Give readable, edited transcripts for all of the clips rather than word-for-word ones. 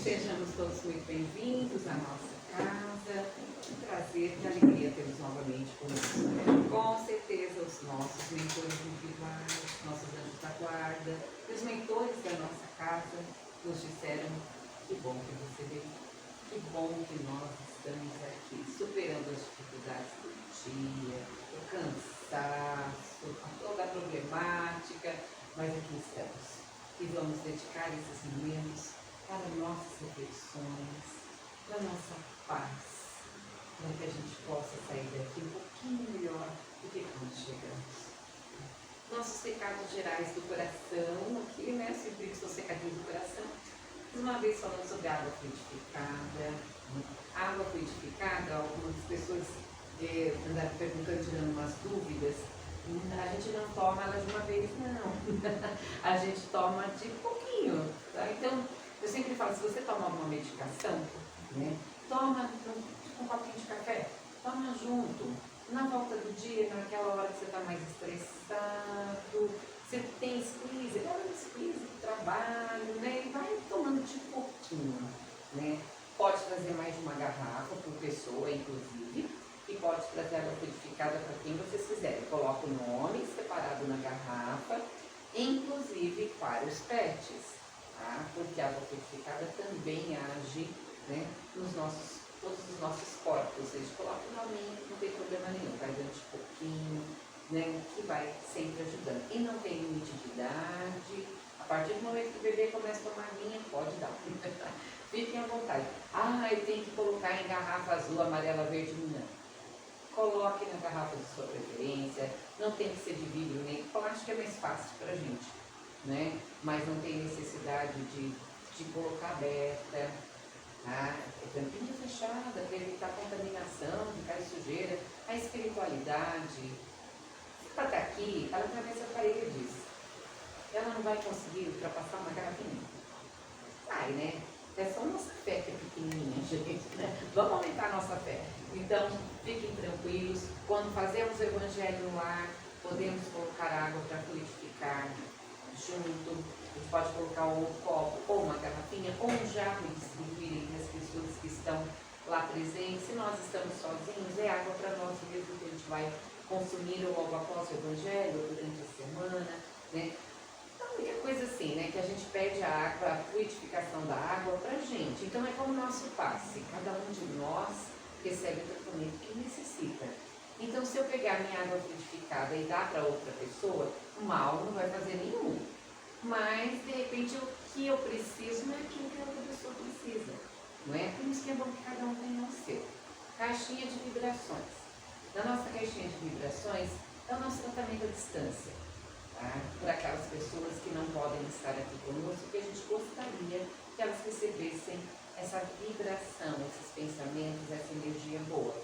Sejamos todos muito bem-vindos à nossa casa. Um prazer, que alegria tê-los novamente conosco. Com certeza, os nossos mentores individuais, nossos anjos da guarda, os mentores da nossa casa nos disseram: que bom que você veio, que bom que nós estamos aqui, superando as dificuldades do dia, o cansaço, toda a problemática, mas aqui estamos. E vamos dedicar esses momentos para nossas reflexões, para nossa paz, para que a gente possa sair daqui um pouquinho melhor do que quando chegamos. Nossos recados gerais do coração, aqui, né? Sempre que são recadinhos do coração. Mais uma vez falando sobre água fluidificada. Água fluidificada, algumas pessoas andaram perguntando, tirando umas dúvidas. A gente não toma ela de uma vez, não. A gente toma de pouquinho, tá? Então, eu sempre falo, se você toma alguma medicação, né, toma um copinho de café, toma junto. Na volta do dia, naquela hora que você está mais estressado, você tem squeeze, pega um squeeze do trabalho, né, e vai tomando de pouquinho, né. Pode trazer mais de uma garrafa por pessoa, inclusive, e pode trazer água fluidificada para quem vocês quiserem. Coloca o nome separado na garrafa, inclusive para os pets, tá? Porque a água fluidificada também age, né, todos os nossos corpos. Ou seja, coloca o nome, não tem problema nenhum, vai dando de pouquinho, né, que vai sempre ajudando. E não tem limite de idade. A partir do momento que o bebê começa a tomar vinha, pode dar. Fiquem à vontade. Eu tenho que colocar em garrafa azul, amarela, verde, não. Coloque na garrafa de sua preferência, não tem que ser de vidro nem plástico, é mais fácil pra gente, né? Mas não tem necessidade de colocar aberta, tá? Tampinha fechada para evitar contaminação, de cair sujeira. A espiritualidade, ela está aqui, ela atravessa paredes. Ela não vai conseguir ultrapassar uma garrafinha. Vai, né? É só nossa fé que é pequenininha, gente, né? Vamos aumentar a nossa fé. Então, fiquem tranquilos. Quando fazemos o evangelho no lar, podemos colocar água para fluidificar junto. A gente pode colocar um copo, ou uma garrafinha, ou um jarro e distribuir entre as pessoas que estão lá presentes. Se nós estamos sozinhos, é água para nós mesmos que a gente vai consumir logo após o evangelho, durante a semana, né? A única coisa assim, né, que a gente pede a água, a fluidificação da água para a gente. Então é como o nosso passe, cada um de nós recebe o tratamento que necessita. Então se eu pegar minha água fluidificada e dar para outra pessoa, mal não vai fazer nenhum. Mas de repente o que eu preciso não é aquilo que a outra pessoa precisa. Não é? Por isso que é bom que cada um tenha o seu. Caixinha de vibrações. Na nossa caixinha de vibrações é o nosso tratamento à distância. Para aquelas pessoas que não podem estar aqui conosco, que a gente gostaria que elas recebessem essa vibração, esses pensamentos, essa energia boa.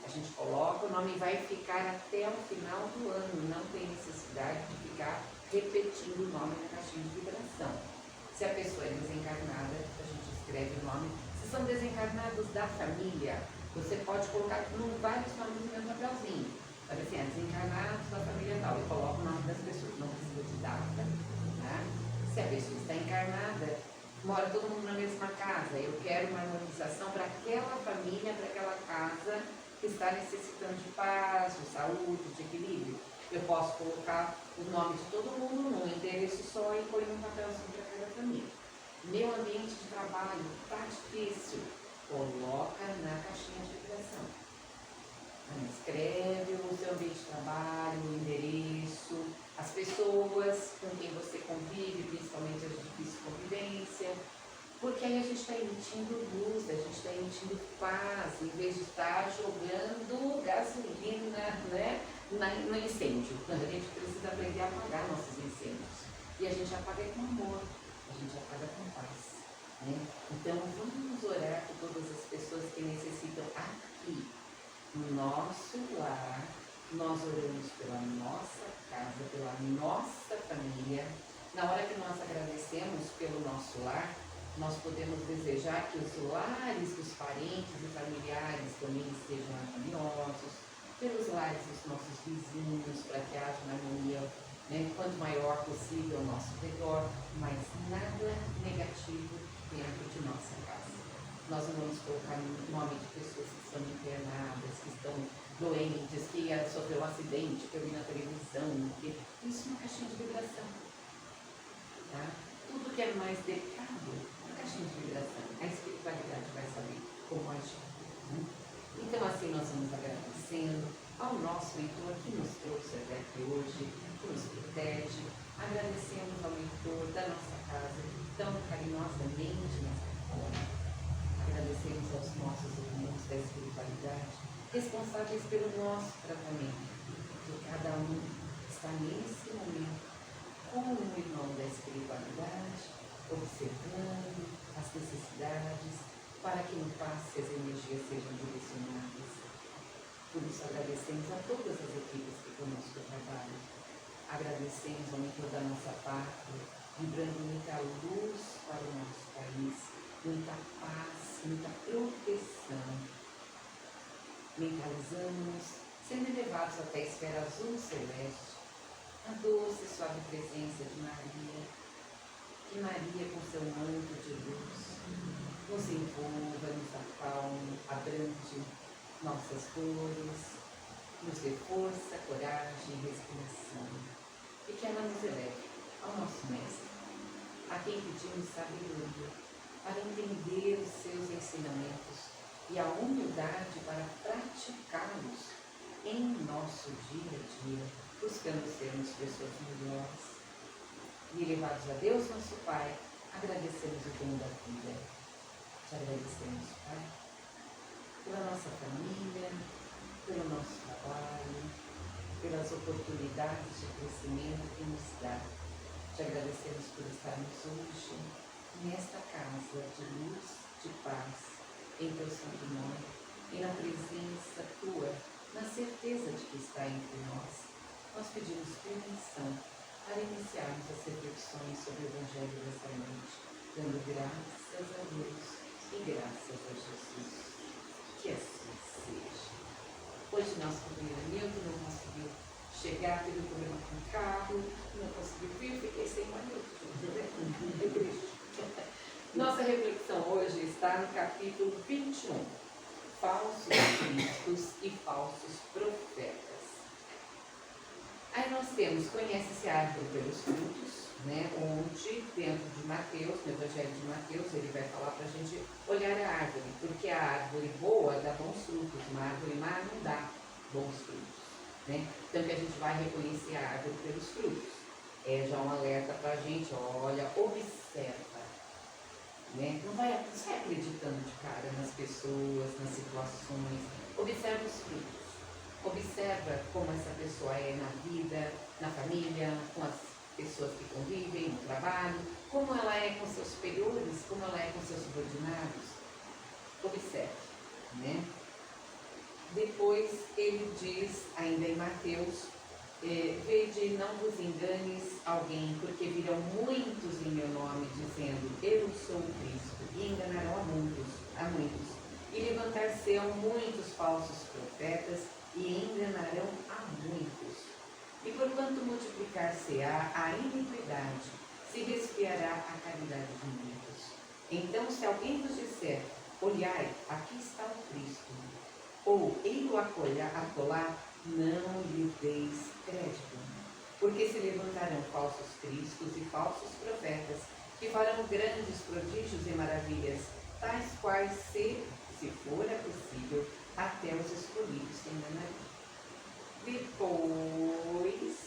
A gente coloca, o nome vai ficar até o final do ano, não tem necessidade de ficar repetindo o nome na caixinha de vibração. Se a pessoa é desencarnada, a gente escreve o nome. Se são desencarnados da família, você pode colocar vários nomes no mesmo papelzinho. Sabe assim, desencarnados da família tal, eu coloco o nome das pessoas, não precisa de data, tá? Se a pessoa está encarnada, mora todo mundo na mesma casa, eu quero uma harmonização para aquela família, para aquela casa que está necessitando de paz, de saúde, de equilíbrio. Eu posso colocar o nome de todo mundo num endereço só e pôr um papelzinho para cada família. Meu ambiente de trabalho está difícil, coloca na caixinha de vibração. Escreve o seu ambiente de trabalho, o endereço, as pessoas com quem você convive, principalmente as de difícil convivência, porque aí a gente está emitindo luz, a gente está emitindo paz, em vez de estar jogando gasolina, né, no incêndio. A gente precisa aprender a apagar nossos incêndios. E a gente apaga com amor, a gente apaga com paz, né? Então vamos orar por todas as pessoas que necessitam aqui. No nosso lar, nós oramos pela nossa casa, pela nossa família. Na hora que nós agradecemos pelo nosso lar, nós podemos desejar que os lares dos parentes e familiares também estejam harmoniosos, pelos lares dos nossos vizinhos, para que haja uma harmonia, né, quanto maior possível ao nosso redor, mas nada negativo dentro de nossa casa. Nós não vamos colocar nome de pessoas que estão internadas, que estão doentes, que sofreu um acidente, que eu vi na televisão. Isso é uma caixinha de vibração. Tá? Tudo que é mais delicado é uma caixinha de vibração. A espiritualidade vai saber como agir. Né? Então, assim, nós vamos agradecendo ao nosso mentor que nos trouxe até aqui hoje, que nos protege. Agradecemos ao mentor da nossa casa, tão carinhosamente nos acolhe. Agradecemos aos nossos irmãos da espiritualidade, responsáveis pelo nosso tratamento, que cada um está nesse momento com um irmão da espiritualidade, observando as necessidades, para que no passe as energias sejam direcionadas. Por isso agradecemos a todas as equipes que conosco trabalham. Agradecemos ao mentor da nossa pátria, vibrando muita luz para o nosso país, muita paz, muita proteção. Mentalizamos, sendo elevados até a esfera azul celeste, a doce e suave presença de Maria, que Maria com seu manto de luz nos envolva, nos acalme, abrande nossas dores, nos dê força, coragem e respiração, e que ela nos eleve ao nosso Mestre, a quem pedimos sabedoria para entender os seus ensinamentos e a humildade para praticá-los em nosso dia a dia, buscando sermos pessoas melhores. E elevados a Deus, nosso Pai, agradecemos o dom da vida. Te agradecemos, Pai, pela nossa família, pelo nosso trabalho, pelas oportunidades de crescimento que nos dá. Te agradecemos por estarmos hoje nesta casa de luz, de paz, em teu santo nome e na presença tua, na certeza de que está entre nós. Nós pedimos permissão para iniciarmos as reflexões sobre o Evangelho dessa noite, dando graças a Deus e graças a Jesus. Que assim seja. Hoje nosso primeiro Nilton não conseguiu chegar, teve um problema com o carro, não conseguiu vir, fiquei sem o Nilton. Nossa reflexão hoje está no capítulo 21, falsos cristos e falsos profetas. Aí nós temos, conhece-se a árvore pelos frutos, né? Onde dentro de Mateus, no Evangelho de Mateus, ele vai falar para a gente olhar a árvore, porque a árvore boa dá bons frutos, uma árvore má não dá bons frutos, né? Então que a gente vai reconhecer a árvore pelos frutos. É já um alerta para a gente, olha, observa, né? Não vai acreditando de cara nas pessoas, nas situações, observa os frutos. Observa como essa pessoa é na vida, na família, com as pessoas que convivem, no trabalho, como ela é com seus superiores, como ela é com seus subordinados. Observe, né? Depois ele diz, ainda em Mateus, vede, não vos enganes alguém, porque virão muitos em meu nome, dizendo, eu sou o Cristo, e enganarão a muitos. E levantar-se-ão muitos falsos profetas, e enganarão a muitos. E porquanto multiplicar-se-á a iniquidade, se resfriará a caridade de muitos. Então, se alguém vos disser, olhai, aqui está o Cristo, ou ei-lo acolá, não lhe deis crédito. Porque se levantarão falsos cristos e falsos profetas, que farão grandes prodígios e maravilhas, tais quais, se for possível, até os escolhidos se enganarão. Depois,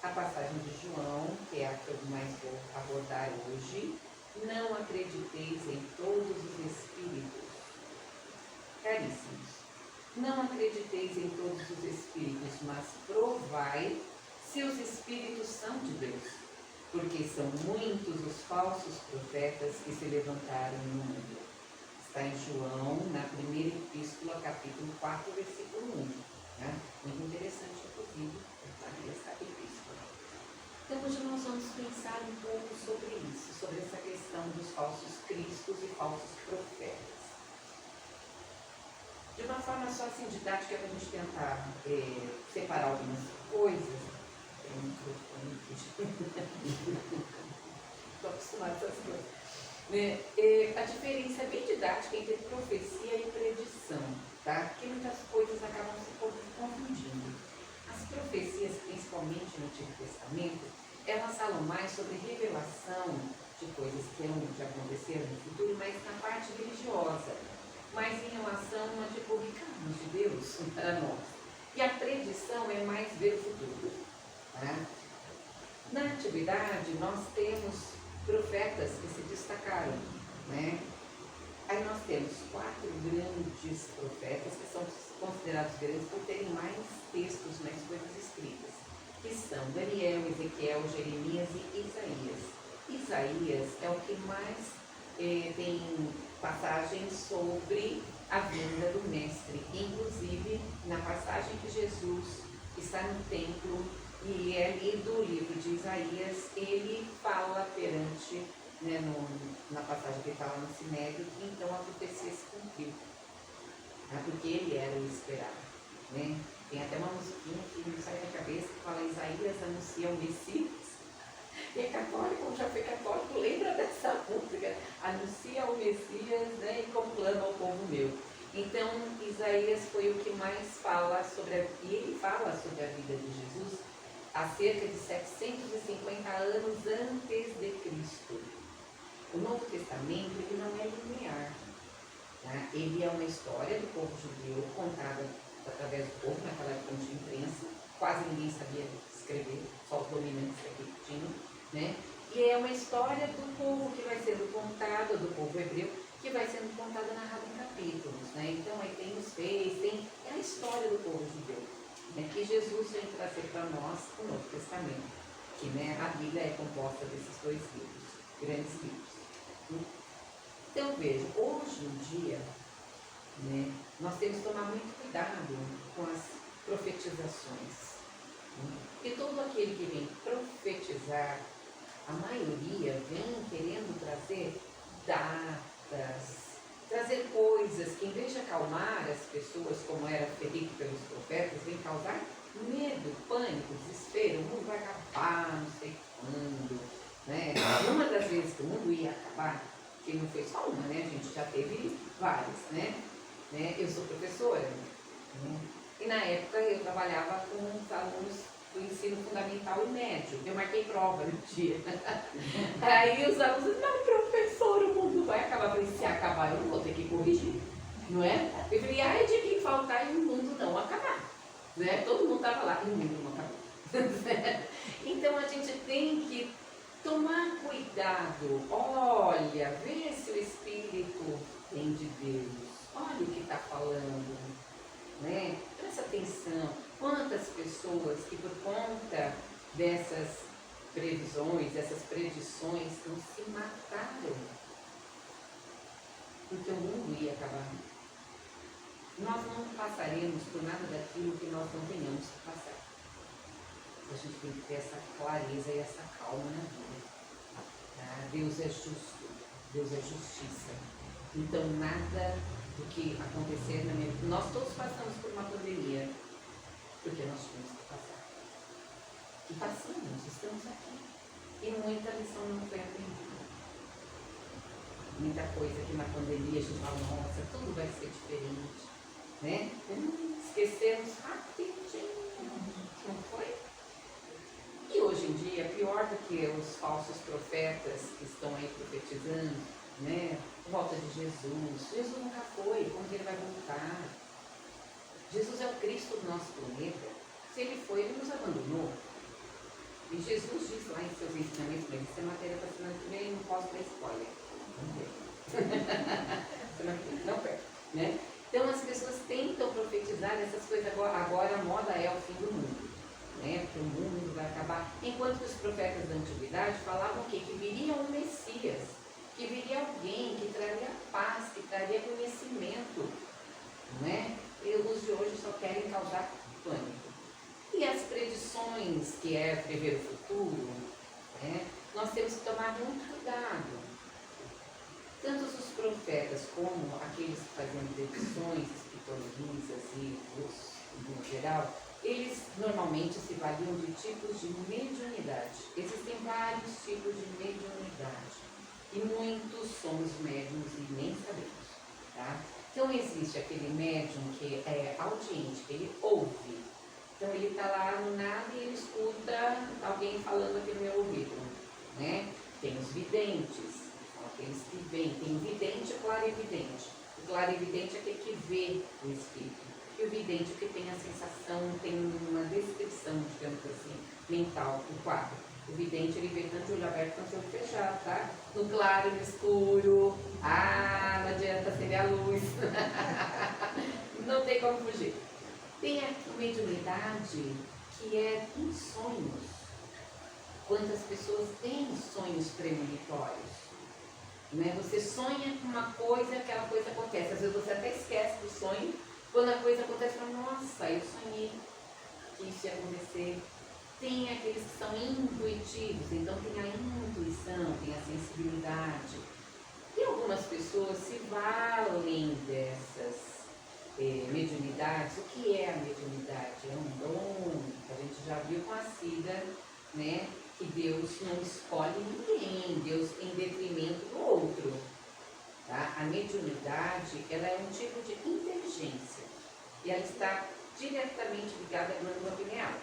a passagem de João, que é a que eu mais vou abordar hoje, não acrediteis em todos os espíritos. Caríssimos, não acrediteis em todos os espíritos, mas provai se os espíritos são de Deus, porque são muitos os falsos profetas que se levantaram no mundo. Está em João, na primeira epístola, capítulo 4, versículo 1. Né? Muito interessante, inclusive, essa epístola. Então, hoje nós vamos pensar um pouco sobre isso, sobre essa questão dos falsos cristos e falsos profetas. De uma forma só assim didática, para a gente tentar separar algumas coisas. Tem um microfone aqui. Estou acostumada com essas coisas. Né? A diferença é bem didática entre profecia e predição, tá? Porque muitas coisas acabam se confundindo. As profecias, principalmente no Antigo Testamento, elas falam mais sobre revelação de coisas que hão de acontecer no futuro, mas na parte religiosa, mas em relação a tipo recados de Deus para nós. E a predição é mais ver o futuro. Tá? Na antiguidade, nós temos profetas que se destacaram, né? Aí nós temos 4 grandes profetas que são considerados grandes por terem mais textos, mais coisas escritas, que são Daniel, Ezequiel, Jeremias e Isaías. Isaías é o que mais tem passagens sobre a vinda do Mestre, inclusive na passagem que Jesus está no templo e é lido o livro de Isaías, ele fala perante, né, na passagem que ele fala no Sinédrio, que então a profecia se cumpriu, né, porque ele era o esperado. Né? Tem até uma musiquinha que não sai da cabeça que fala Isaías anuncia o Messias. E é católico, como já foi católico, lembra dessa música? Anuncia o Messias, né, e conclama o povo meu. Então, Isaías foi o que mais fala sobre e ele fala sobre a vida de Jesus há cerca de 750 anos antes de Cristo. O Novo Testamento ele não é linear. Tá? Ele é uma história do povo judeu contada através do povo, naquela época não tinha imprensa, quase ninguém sabia escrever, só os dominantes aqui tinham, né? E é uma história do povo que vai sendo contada, do povo hebreu, que vai sendo contada, narrada em capítulos, né? Então aí tem os reis, é a história do povo judeu, né? Que Jesus vem trazer para nós o Novo Testamento, que, né, a Bíblia é composta desses 2 livros, grandes livros. Então veja, hoje em dia, né, nós temos que tomar muito cuidado com as profetizações. Porque todo aquele que vem profetizar, a maioria vem querendo trazer datas, trazer coisas que, em vez de acalmar as pessoas, como era feito pelos profetas, vem causar medo, pânico, desespero. O mundo vai acabar, não sei quando. Né? Uma das vezes que o mundo ia acabar, que não foi só uma, né? A gente já teve várias, né? Eu sou professora, né? E na época eu trabalhava com os alunos do ensino fundamental e médio. Eu marquei prova no dia. Aí os alunos disseram, mas professor, o mundo vai acabar. Eu falei, se acabar eu não vou ter que corrigir, não é? Eu falei, ai de quem faltar e o mundo não acabar. Né? Todo mundo estava lá e o mundo não acabou. Então a gente tem que tomar cuidado. Olha, vê se o Espírito vem de Deus. Olha o que está falando, né? Presta atenção. Quantas pessoas que por conta dessas previsões, dessas predições, não se mataram? Porque o mundo ia acabar. Nós não passaremos por nada daquilo que nós não tenhamos que passar. A gente tem que ter essa clareza e essa calma na vida. Tá? Deus é justo, Deus é justiça. Então nada do que acontecer na minha vida. Nós todos passamos por uma pandemia, porque nós tínhamos que passar. E passamos, estamos aqui. E muita lição não foi aprendida. Muita coisa que na pandemia a gente fala, nossa, tudo vai ser diferente. Né? Esquecemos rapidinho, não foi? E hoje em dia, pior do que os falsos profetas que estão aí profetizando, né? Volta de Jesus. Jesus nunca foi, como que ele vai voltar? Jesus é o Cristo do nosso planeta. Se ele foi, ele nos abandonou. E Jesus diz lá em seus ensinamentos, mas isso é matéria para semana que vem, não posso dar spoiler. Não perca, né? Então as pessoas tentam profetizar essas coisas agora a moda é o fim do mundo, né? Porque o mundo vai acabar. Enquanto que os profetas da antiguidade falavam o quê? Que viria um Messias, que viria alguém que traria paz, que traria conhecimento, não é? E os de hoje só querem causar pânico. E as predições, que é prever o futuro, né? Nós temos que tomar muito cuidado. Tanto os profetas como aqueles que faziam predições, espiritualistas e no geral, eles normalmente se valiam de tipos de mediunidade. Existem vários tipos de mediunidade. E muitos somos médiums e nem sabemos, tá? Então existe aquele médium que é audiente, que ele ouve. Então ele está lá no nada e ele escuta alguém falando aqui no meu ouvido, né? Tem os videntes, são aqueles que veem. Tem o vidente e o clarividente. O clarividente é aquele que vê o espírito. E o vidente é que tem a sensação, tem uma descrição, digamos assim, mental do quadro. O vidente, ele vê tanto de olho aberto quanto de olho fechado, tá? No claro, no escuro. Ah, não adianta acender a luz. Não tem como fugir. Tem a mediunidade que é em sonhos. Quantas pessoas têm sonhos premonitórios? Né? Você sonha com uma coisa, aquela coisa acontece. Às vezes você até esquece do sonho. Quando a coisa acontece, você fala, nossa, eu sonhei que isso ia acontecer. Tem aqueles que são intuitivos, então tem a intuição, tem a sensibilidade. E algumas pessoas se valem dessas mediunidades. O que é a mediunidade? É um dom, que a gente já viu com a Cida, né? Que Deus não escolhe ninguém, Deus em detrimento do outro. Tá? A mediunidade, ela é um tipo de inteligência e ela está diretamente ligada à glândula pineal.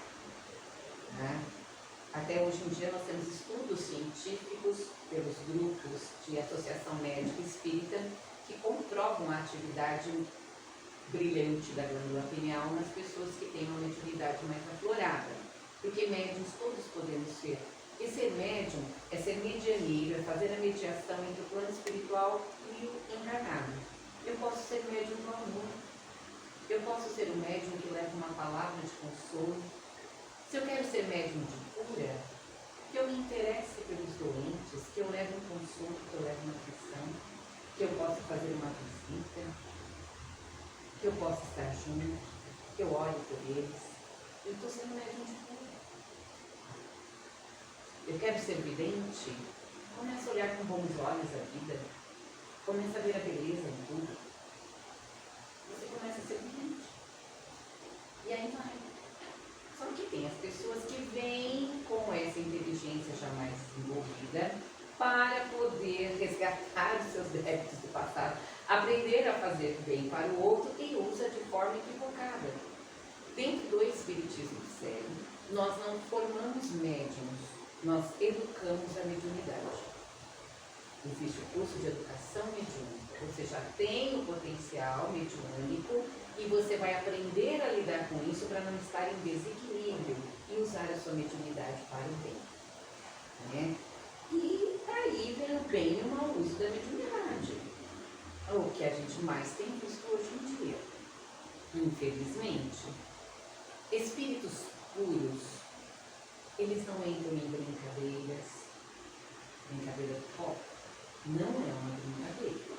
Né? Até hoje em dia nós temos estudos científicos pelos grupos de associação médica espírita que comprovam a atividade brilhante da glândula pineal nas pessoas que têm uma mediunidade mais aflorada. Porque médiums todos podemos ser. E ser médium é ser medianeiro, é fazer a mediação entre o plano espiritual e o encarnado. Eu posso ser médium do amor. Eu posso ser um médium que leva uma palavra de consolo. Se eu quero ser médium de cura, que eu me interesse pelos doentes, que eu leve um consolo, que eu leve uma aflição, que eu possa fazer uma visita, que eu possa estar junto, que eu ore por eles. Eu estou sendo médium de cura. Eu quero ser vidente, começa a olhar com bons olhos a vida, começa a ver a beleza em tudo. Você começa a ser vidente. E aí vai. Só que tem as pessoas que vêm com essa inteligência já mais desenvolvida para poder resgatar os seus débitos do passado, aprender a fazer bem para o outro e usa de forma equivocada. Dentro do espiritismo sério, nós não formamos médiums, nós educamos a mediunidade. Existe o curso de educação mediúnica. Você já tem o potencial mediúnico e você vai aprender a lidar com isso para não estar em desequilíbrio e usar a sua mediunidade para o bem. Né? E aí vem o bem e o mau uso da mediunidade. O que a gente mais tem visto hoje em dia. Infelizmente, espíritos puros, eles não entram em brincadeiras. Brincadeira de copo não é uma brincadeira.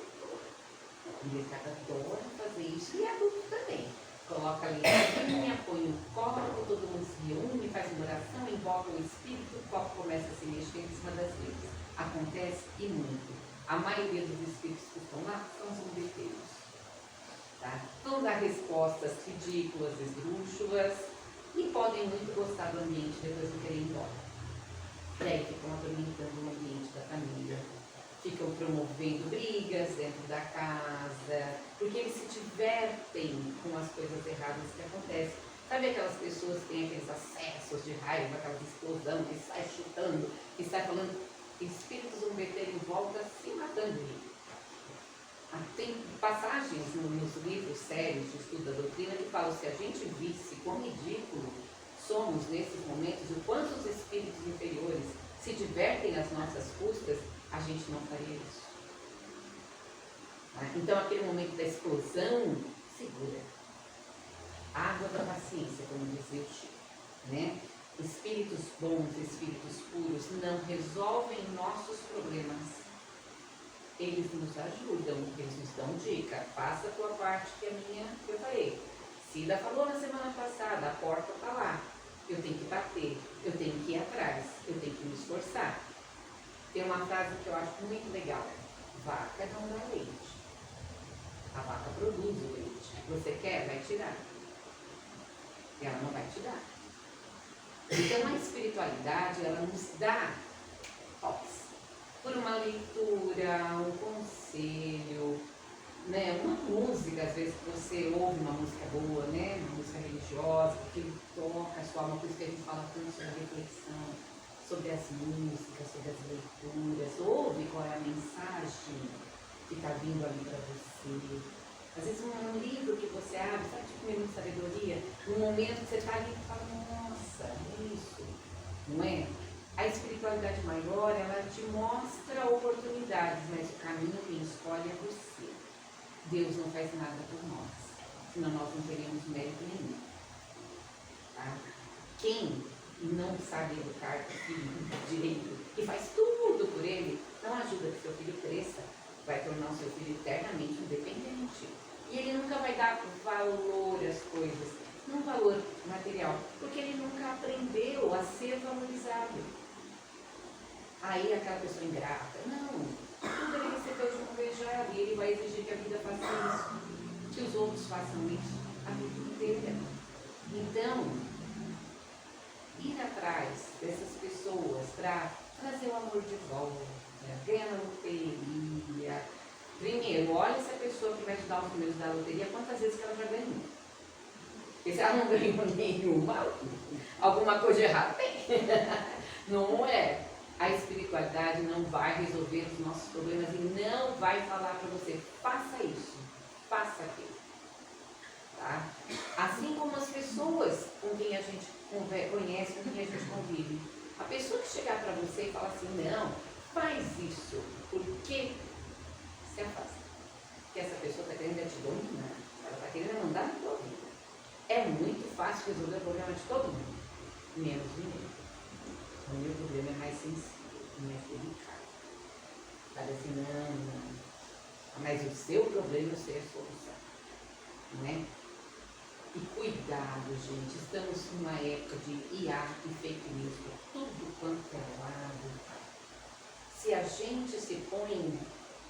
Eles adoram fazer isso e adulto também. Coloca ali a linha, põe o copo, todo mundo se reúne, faz uma oração, invoca o espírito, o copo começa a se mexer em cima das vezes. Acontece e muito. A maioria dos espíritos que estão lá são zombeteiros. Tá? Vão dar respostas ridículas, esdrúxulas e podem muito gostar do ambiente depois de querer ir embora. E aí ficam atormentando o ambiente da família. Ficam promovendo brigas dentro da casa, porque eles se divertem com as coisas erradas que acontecem. Sabe aquelas pessoas que têm aqueles acessos de raiva, aquela explosão, que sai chutando, que sai falando, espíritos zombeteiros em volta se matando. Tem passagens nos livros sérios de estudo da doutrina que falam, se a gente visse quão ridículo somos nesses momentos, o quanto os espíritos inferiores se divertem às nossas custas, a gente não faria isso. Então, aquele momento da explosão, segura. Água da paciência, como dizia o Chico. Né? Espíritos bons, espíritos puros, não resolvem nossos problemas. Eles nos ajudam, eles nos dão dica. Faça a tua parte, que é a minha, que eu falei. Cida falou na semana passada, a porta está lá. Eu tenho que bater, eu tenho que ir atrás, eu tenho que me esforçar. Tem uma frase que eu acho muito legal. Vaca não dá leite. A vaca produz o leite. Você quer? Vai tirar. Ela não vai te dar. Então a espiritualidade, ela nos dá toques. por uma leitura, um conselho, né? Uma música, às vezes você ouve uma música boa, né? Uma música religiosa, que toca a sua alma, por isso que a gente fala tanto sobre reflexão, sobre as músicas, sobre as leituras. Ouve qual é a mensagem que está vindo ali para você. Às vezes um livro que você abre, sabe, tipo Menino de Sabedoria, no momento que você está ali e fala, nossa, é isso, não é? A espiritualidade maior, ela te mostra oportunidades, mas o caminho quem escolhe é você. Deus não faz nada por nós, senão nós não teríamos mérito nenhum. Tá? Quem não sabe educar o filho direito e faz tudo por ele, não ajuda que seu filho cresça, vai tornar o seu filho eternamente independente. E ele nunca vai dar valor às coisas, não valor material, porque ele nunca aprendeu a ser valorizado. Aí aquela pessoa ingrata, não, tudo ele recebeu de um beijar e ele vai exigir que a vida faça isso, que os outros façam isso a vida inteira. Então, ir atrás dessas pessoas para trazer o amor de volta, ganhar na loteria. Primeiro, olha essa pessoa que vai te dar os números da loteria, quantas vezes que ela já ganhou. Porque se ela não ganhou nenhuma, alguma coisa errada tem. Não é? A espiritualidade não vai resolver os nossos problemas e não vai falar para você, faça isso, faça aquilo. Tá? Assim como as pessoas com quem a gente conhece, com quem a gente convive. A pessoa que chegar para você e falar assim, não, faz isso, porque se afasta. Porque essa pessoa está querendo te dominar, ela está querendo mandar na tua vida. É muito fácil resolver o problema de todo mundo, menos o meu. O meu problema é mais sensível, mais delicado. Parece, não. Mas o seu problema eu sei a solução. Não é? E cuidado, gente. Estamos numa época de IA e fake news por tudo quanto é lado. Se a gente se põe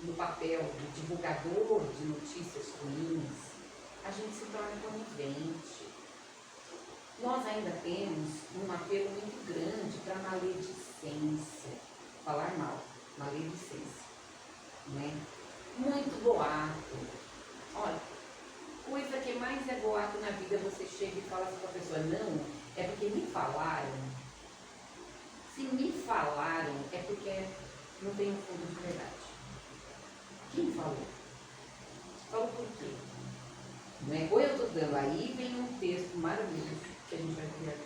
no papel de divulgador de notícias ruins, a gente se torna conivente. Nós ainda temos um apelo muito grande para a maledicência. Falar mal, maledicência. Né? Muito boato. Olha, coisa que mais é boato na vida, você chega e fala assim para a pessoa, não, é porque me falaram. Se me falaram, é porque não tem um fundo de verdade. Quem falou? Falou por quê? Não é? Ou eu estou dando aí, vem um texto maravilhoso que a gente vai criar aqui.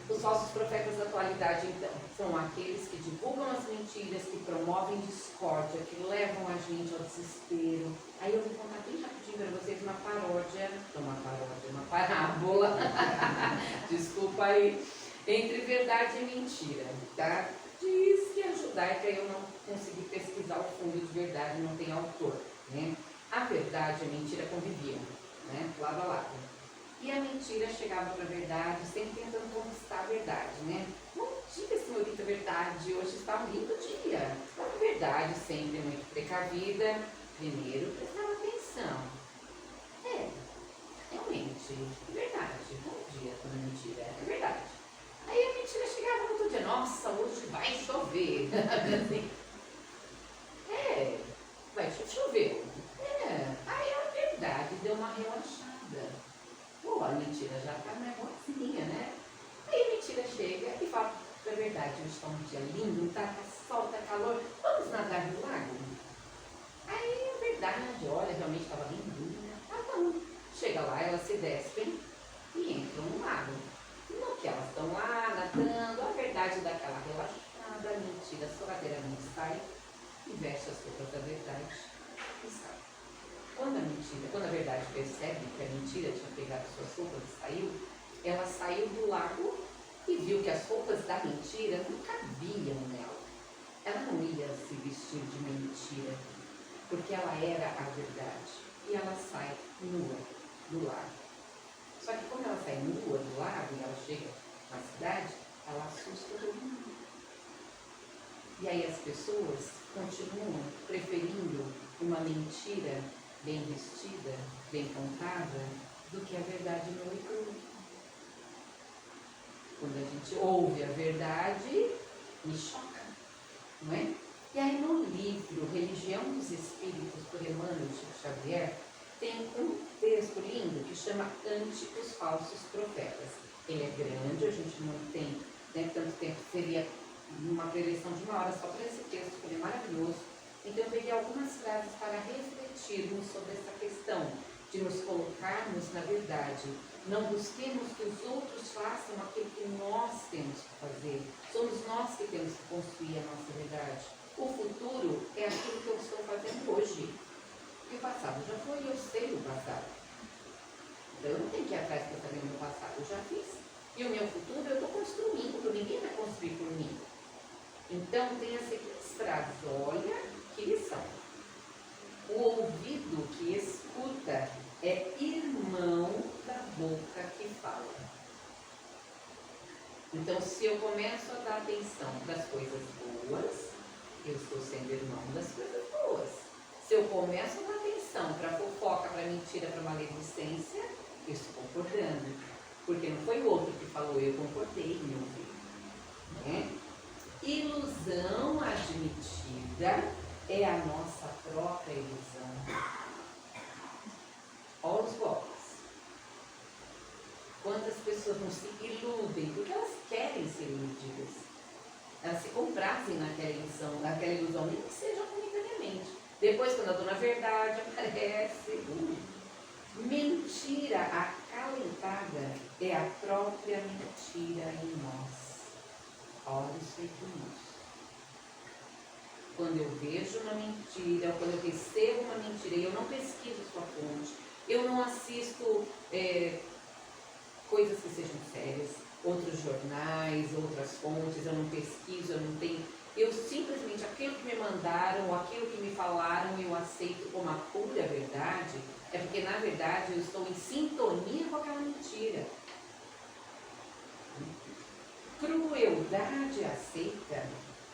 Os falsos profetas da atualidade, então, são aqueles que divulgam as mentiras, que promovem discórdia, que levam a gente ao desespero. Aí eu vou contar bem rapidinho para vocês uma parábola, desculpa aí, entre verdade e mentira, tá? Diz que a judaica, eu não consegui pesquisar o fundo de verdade, não tem autor, né? A verdade e a mentira conviviam, né? Lado a lado. E a mentira chegava para a verdade, sempre tentando conquistar a verdade, né? Bom dia, senhorita verdade, hoje está um lindo dia. A verdade sempre muito precavida. Primeiro, prestava atenção. Realmente, é verdade. Bom dia, dona mentira, é verdade. Aí a mentira chegava no outro dia, nossa, hoje vai chover. Assim, vai chover. Aí a verdade deu uma relaxada. Pô, a mentira já está mais boazinha, né? Aí a mentira chega e fala, é verdade, hoje está um dia lindo, tá sol, tá calor, vamos nadar no lago? Aí a verdade, olha, realmente estava lindinha, tá bom. Chega lá, elas se despem e entram no lago. No que elas estão lá nadando, a verdade dá aquela relaxada, a mentira sorrateiramente sai e veste as roupas da verdade e sai. Quando a verdade percebe que a mentira tinha pegado suas roupas e saiu, ela saiu do lago e viu que as roupas da mentira não cabiam nela. Ela não ia se vestir de mentira, porque ela era a verdade. E ela sai nua do lago. Só que quando ela sai nua do lago e ela chega na cidade, ela assusta todo mundo. E aí as pessoas continuam preferindo uma mentira bem vestida, bem contada, do que a verdade nua e crua. Quando a gente ouve a verdade, Me choca, não é? E aí no livro Religião dos Espíritos, por Emmanuel Chico Xavier, tem um texto lindo que chama Ante os Falsos Profetas. Ele é grande, a gente não tem, né, tanto tempo, seria uma preleção de 1 hora só para esse texto, que ele é maravilhoso. Então eu peguei algumas frases para refletirmos sobre essa questão de nos colocarmos na verdade. Não busquemos que os outros façam aquilo que nós temos que fazer. Somos nós que temos que construir a nossa verdade. O futuro é aquilo que eu estou fazendo hoje. E o passado já foi, eu sei o passado. Então eu não tenho que ir atrás para saber o meu passado, eu já fiz. E o meu futuro eu estou construindo, ninguém vai construir por mim. Então tem as seguintes frases, olha que lição. O ouvido que escuta é irmão da boca que fala. Então, se eu começo a dar atenção das coisas boas, eu estou sendo irmão das coisas boas. Se eu começo a dar atenção para fofoca, para mentira, para maledicência, eu estou concordando. Porque não foi o outro que falou, eu concordei, meu filho. Né? Ilusão admitida é a nossa própria ilusão. Olha os golpes. Quantas pessoas não se iludem porque elas querem ser iludidas. Elas se comprazem naquela ilusão, nem que seja momentaneamente. Depois, quando eu estou na verdade, aparece. Mentira acalentada é a própria mentira em nós. Olha os fake news. Quando eu vejo uma mentira, quando eu recebo uma mentira e eu não pesquiso sua fonte, eu não assisto coisas que sejam sérias, outros jornais, outras fontes, eu não pesquiso, eu não tenho. Eu simplesmente, aquilo que me mandaram, aquilo que me falaram, eu aceito como a pura verdade, é porque na verdade eu estou em sintonia com aquela mentira. Crueldade aceita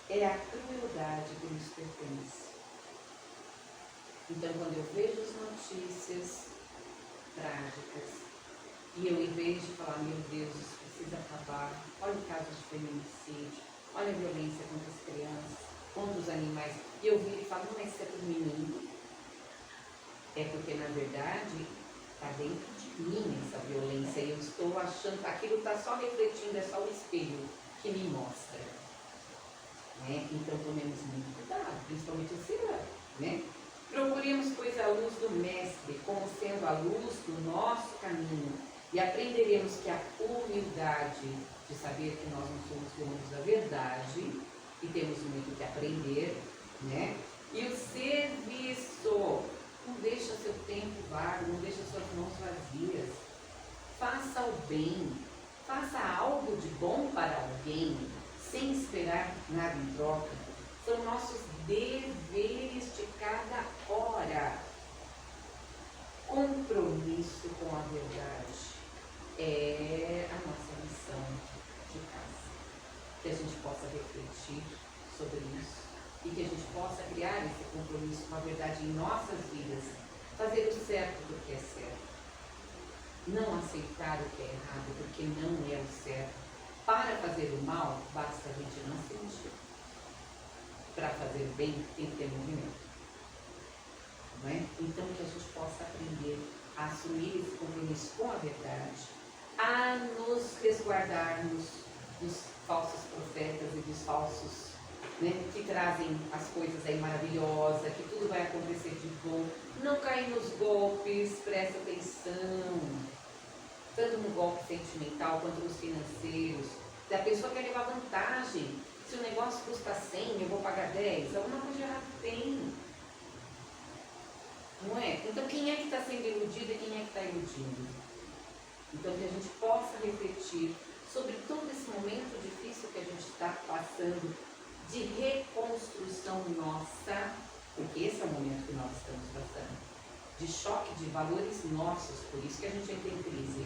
é a crueldade que nos pertence. Então, quando eu vejo as notícias trágicas, e eu, em vez de falar, meu Deus, isso precisa acabar, olha o caso de feminicídio, olha a violência contra as crianças, contra os animais, e eu viro e falo, não, mas isso é por mim. É porque, na verdade, está dentro de mim essa violência, e eu estou achando, aquilo está só refletindo, é só o espelho que me mostra. Né? Então, tomemos muito cuidado, principalmente esse ano, né? Procuremos, pois, a luz do Mestre, como sendo a luz do nosso caminho, e aprenderemos que a humildade de saber que nós não somos donos da verdade, e temos muito que aprender, né? E o serviço, não deixa seu tempo vago, não deixa suas mãos vazias. Faça o bem, faça algo de bom para alguém, sem esperar nada em troca. São nossos deveres de cada hora. Compromisso com a verdade é a nossa missão de casa. Que a gente possa refletir sobre isso e que a gente possa criar esse compromisso com a verdade em nossas vidas. Fazer o certo porque é certo. Não aceitar o que é errado porque não é o certo. Para fazer o mal, basta a gente não se mexer. Para fazer o bem, tem que ter movimento. Não é? Então, que a gente possa aprender a assumir esse compromisso com a verdade, a nos resguardarmos dos falsos profetas e dos falsos, né, que trazem as coisas aí maravilhosas, que tudo vai acontecer de bom. Não cair nos golpes, presta atenção. Tanto no golpe sentimental quanto nos financeiros. Se a pessoa quer levar vantagem, se o negócio custa 100, eu vou pagar 10, alguma coisa errada tem. Não é? Então, quem é que está sendo iludido e quem é que está iludindo? Então, que a gente possa refletir sobre todo esse momento difícil que a gente está passando de reconstrução nossa, porque esse é o momento que nós estamos passando, de choque de valores nossos, por isso que a gente entra em crise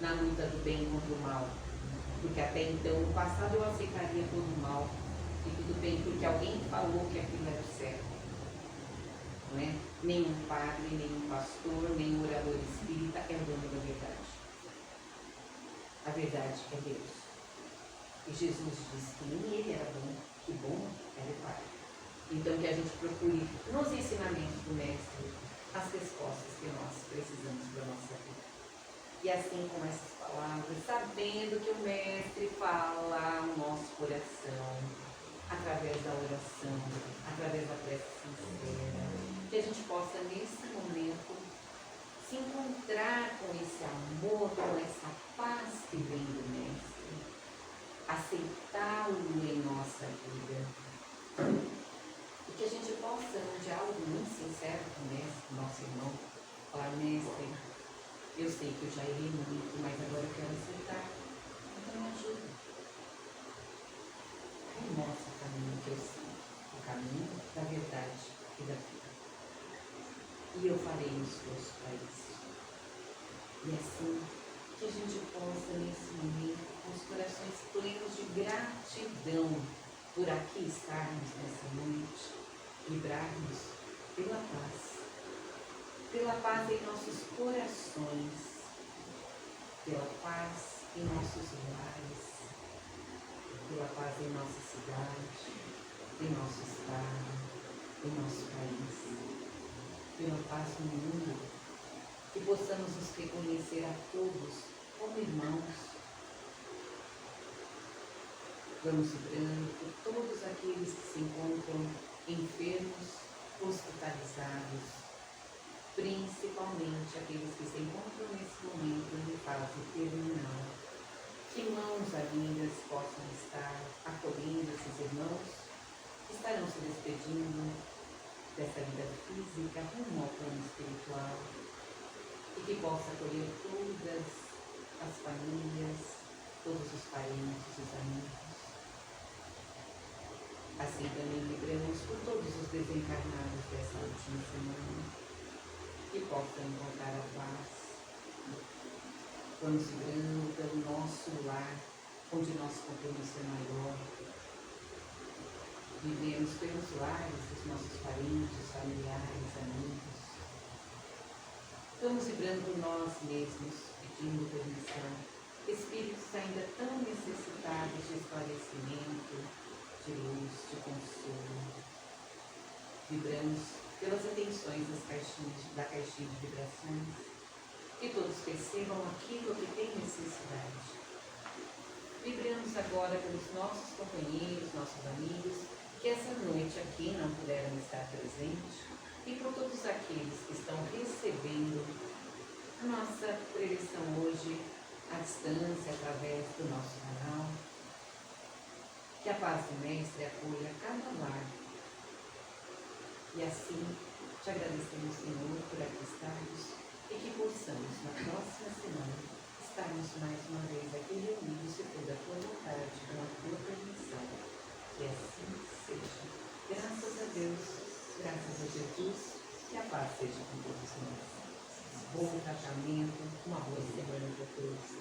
na luta do bem contra o mal. Porque até então, no passado, eu aceitaria todo o mal, e tudo bem, porque alguém falou que aquilo era o certo. Não é? Nenhum padre, nenhum pastor, nenhum orador espírita é o dono da verdade. A verdade é Deus. E Jesus disse que nem ele era bom, que bom era o Pai. Então que a gente procure nos ensinamentos do Mestre as respostas que nós precisamos para a nossa vida. E assim com essas palavras, sabendo que o Mestre fala ao nosso coração, através da oração, através da prece sincera, que a gente possa nesse momento se encontrar com esse amor, com essa paz que vem do Mestre, aceitá-lo em nossa vida. E que a gente possa, num diálogo muito sincero com o Mestre, com o nosso irmão, falar: Mestre, eu sei que eu já errei muito, mas agora eu quero aceitar. Então me ajuda. Aí mostra o caminho que eu sei, o caminho da verdade e da vida. E eu farei um esforço para isso. E assim, que a gente possa, nesse momento, com os corações plenos de gratidão por aqui estarmos nessa noite, vibrarmos pela paz em nossos corações, pela paz em nossos lares, pela paz em nossa cidade, em nosso estado, em nosso país, pela paz no mundo, que possamos nos reconhecer a todos como irmãos. Vamos vibrando por todos aqueles que se encontram enfermos, hospitalizados, principalmente aqueles que se encontram nesse momento em fase terminal. Que mãos amigas possam estar acolhendo esses irmãos que estarão se despedindo dessa vida física rumo ao plano espiritual, e que possa acolher todas as famílias, todos os parentes, os amigos. Assim também vibramos por todos os desencarnados dessa última semana, que possam encontrar a paz. Vamos vibrando pelo nosso lar, onde nosso compromisso é maior. Vivemos pelos lares dos nossos parentes, familiares, amigos. Vamos vibrando por nós mesmos, pedindo permissão. Espíritos ainda tão necessitados de esclarecimento, de luz, de consolo. Vibramos pelas atenções da caixinha de vibrações, que todos percebam aquilo que tem necessidade. Vibramos agora pelos nossos companheiros, nossos amigos, que essa noite aqui não puderam estar presentes, e por todos aqueles que estão recebendo a nossa preleção hoje à distância, através do nosso canal. Que a paz do Mestre acolha cada lar. E assim, te agradecemos, Senhor, por aqui estarmos, e que possamos, na próxima semana, estarmos mais uma vez aqui reunidos, se for da tua vontade, com a tua permissão. Que assim seja. Graças a Deus, graças a Jesus, que a paz seja com todos nós. Bom tratamento, uma boa semana para todos.